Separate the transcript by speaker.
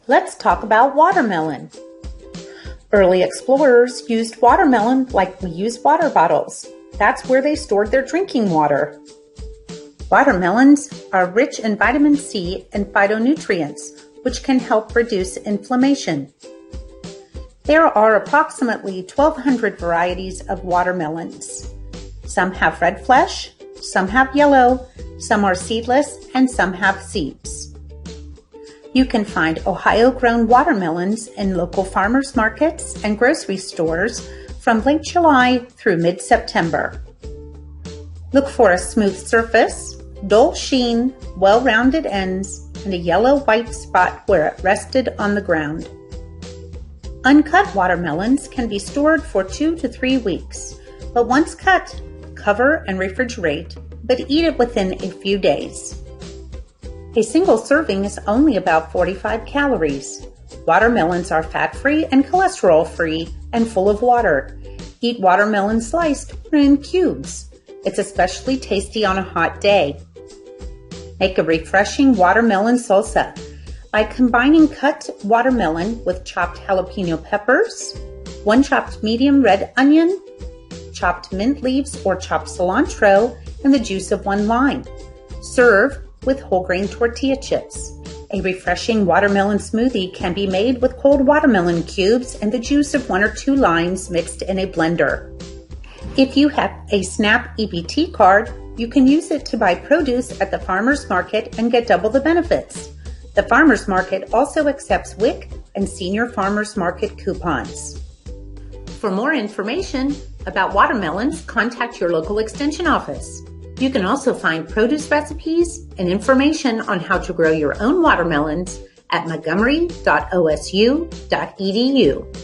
Speaker 1: Let's talk about watermelon. Early explorers used watermelon like we use water bottles. That's where they stored their drinking water. Watermelons are rich in vitamin C and phytonutrients, which can help reduce inflammation. There are approximately 1,200 varieties of watermelons. Some have red flesh, some have yellow, some are seedless, and some have seeds. You can find Ohio-grown watermelons in local farmers markets and grocery stores from late July through mid-September. Look for a smooth surface, dull sheen, well-rounded ends, and a yellow-white spot where it rested on the ground. Uncut watermelons can be stored for 2 to 3 weeks, but once cut, cover and refrigerate, but eat it within a few days. A single serving is only about 45 calories. Watermelons are fat-free and cholesterol-free and full of water. Eat watermelon sliced or in cubes. It's especially tasty on a hot day. Make a refreshing watermelon salsa by combining cut watermelon with chopped jalapeno peppers, 1 chopped medium red onion, chopped mint leaves or chopped cilantro, and the juice of 1 lime. Serve with whole grain tortilla chips. A refreshing watermelon smoothie can be made with cold watermelon cubes and the juice of 1 or 2 limes mixed in a blender. If you have a SNAP EBT card, you can use it to buy produce at the farmer's market and get double the benefits. The farmer's market also accepts WIC and senior farmer's market coupons. For more information about watermelons, contact your local extension office. You can also find produce recipes and information on how to grow your own watermelons at montgomery.osu.edu.